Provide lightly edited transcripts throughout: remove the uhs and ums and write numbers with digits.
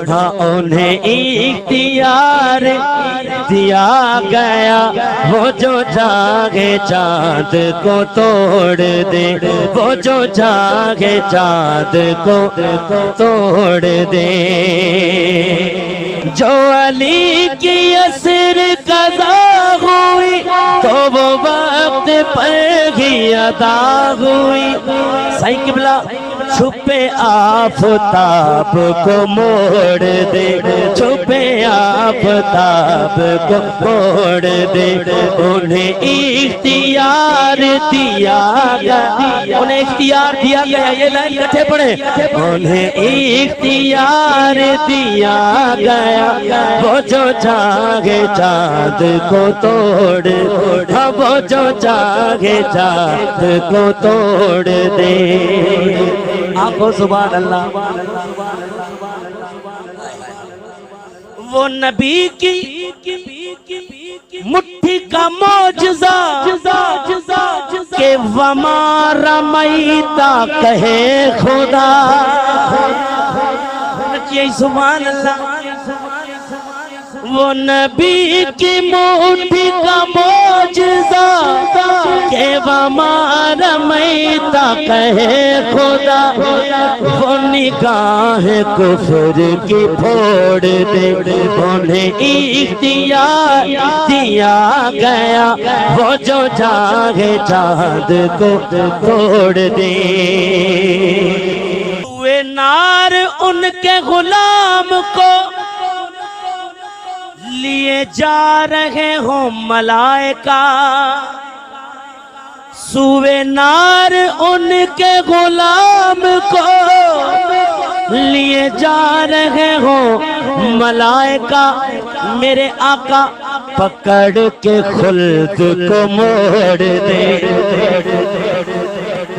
ہاں انہیں اختیار دیا گیا، وہ جو چاہے چاند کو توڑ دے، وہ جو چاہے چاند کو توڑ دے۔ جو علی کی اسر قضا ہوئی تو وہ وقت پر ہی ادا ہوئی۔ سائیں قبلہ چھپے آفتاب کو موڑ دے، چھپے آفتاب کو موڑ دے، انہیں اختیار دیا گیا، انہیں اختیار دیا گیا، یہ لائن کٹھے پڑھے، انہیں اختیار دیا گیا، وہ جو چاہے چاند کو توڑ، وہ جو چاہے چاند کو توڑ دے۔ آنکھوں سبحان اللہ۔ وہ نبی کی مٹھی کا معجزہ کہ وما رمیتا کہے خدا، سبحان اللہ۔ وہ نبی کی مٹھی کا معجزہ کہ وما رمیتا کہے خدا، وہ نگاہ کفر کی پھوڑ دے، انہیں اختیار دیا گیا، وہ جو چاہے چاند کو توڑ دے۔ وہ نار ان کے غلام کو لیے جا رہے ہوں ملائکہ، سوئے نار ان کے غلام کو لیے جا رہے ہوں ملائکہ، میرے آقا پکڑ کے خلد کو موڑ دے،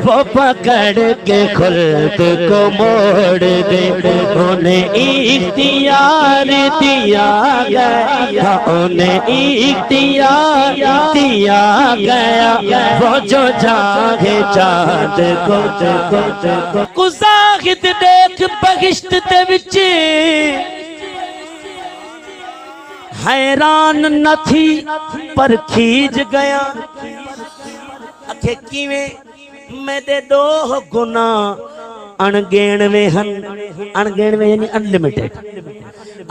وہ پکڑ کے خلد کو موڑ دے، انہیں اختیار دیا گیا، انہیں اختیار دیا گیا، وہ جو چاہے چاند کو زاہد دیکھ بہشت دے وچ حیران نہ تھی پر کھیج گیا، اکھے کیویں میں دے دو گناہ انگینوے ہن، انگینوے یعنی انلیمیٹڈ،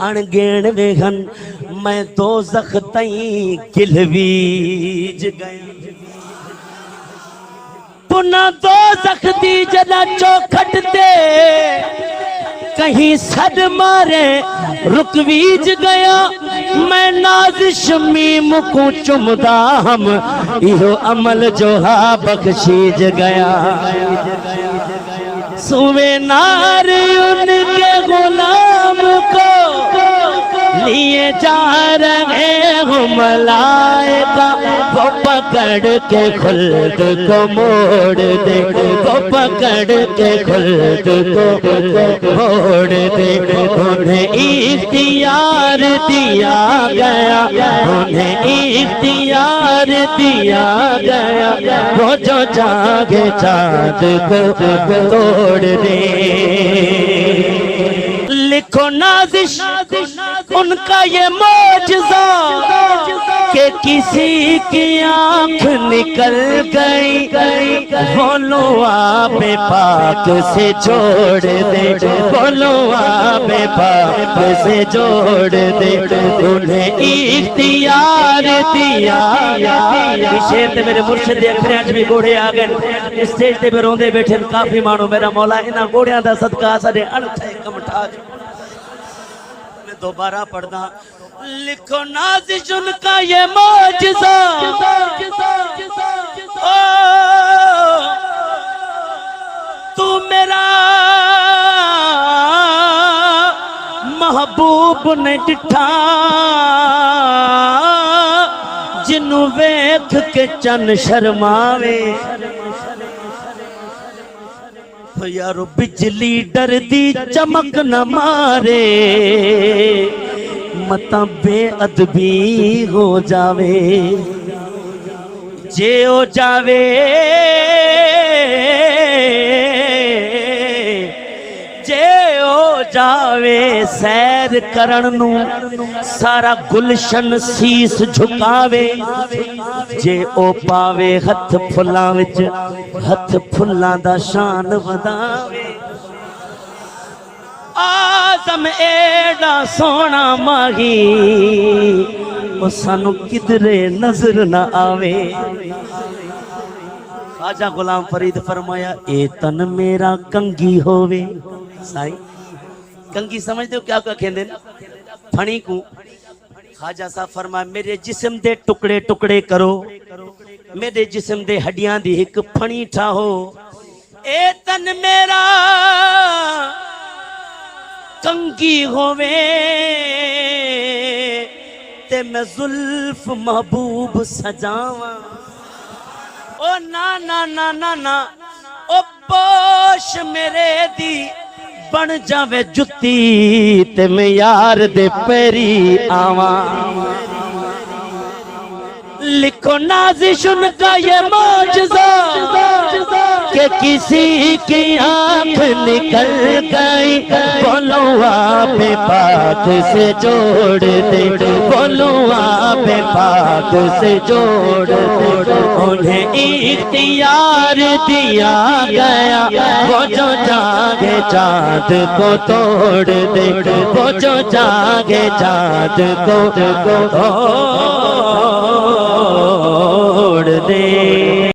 انگینوے ہن، میں دوزخ تائیں گلویج گیا، پناہ دوزخ دی جلا چوکھٹ دے کہیں صد مارے رکویج گیا، میں نازش میم کو چمدا ہم ایہو عمل جو ہا بخشیج گیا، سوے نار ان کے غلام کو لیے جا رہے ہوں ملائکہ، وہ پکڑ کے خلد کو موڑ دے، وہ پکڑ کے خلد کو موڑ دے، انہیں اختیار دیا گیا، انہیں اختیار دیا گیا، وہ جو چاہے چاند کو توڑ دے۔ لکھو نازش ان کا یہ معجزہ کہ کسی کی آنکھ نکل گئی، بولو آب پاک سے جوڑ دے، بولو آب پاک سے جوڑ دے، انہیں اختیار دیا۔ اس شیر تے میرے مرشد دے اکھرے اچ بھی گوڑے آ گئے، اس سٹیج تے میں روندے بیٹھے کافی مانو، میرا مولا انہاں گوڑیاں دا صدقہ ساڈے انتھے کم ٹھا جو۔ میں دوبارہ پڑھدا، لکھو نازش ان کا یہ معجزہ، تو میرا محبوب نے ڈٹھا، جنوں ویکھ کے چن شرماوے، یارو بجلی ڈر دی چمک نہ مارے، مطا بے ادبی ہو جاوے، جے ہو جاوے جے ہو جاوے سیر کرن نو سارا گلشن سیس جھکاوے جے او پاوے ہتھ پھلاں وچ ہتھ پھلاں دا شان وداوے آدم ایڈا سونا ماہی او سانو کدرے نظر نہ آوے خواجہ غلام فرید فرمایا اے تن میرا کنگی ہووے سائیں کنگی سمجھتے ہو کیا کہندے نا پھنی کو خواجہ صاحب فرمایا میرے جسم دے ٹکڑے ٹکڑے کرو میرے جسم دے ہڈیاں دی ایک پھنی ٹھاہو اے تن میرا کنگی ہووے تے میں زلف محبوب سجاواں او نا نا نا نا نا او پوش میرے دی بن جاوے جتی تے میں یار دے پیری آواں لکھو نازشن کا یہ معجزہ کہ کسی کی آنکھ نکل گئی بولو آپ پاک سے جوڑ دے بولو آپ پاک سے جوڑ دے انہیں اختیار دیا گیا وہ جو جاگے چاند کو توڑ دے وہ جو جاگے چاند کو توڑ دے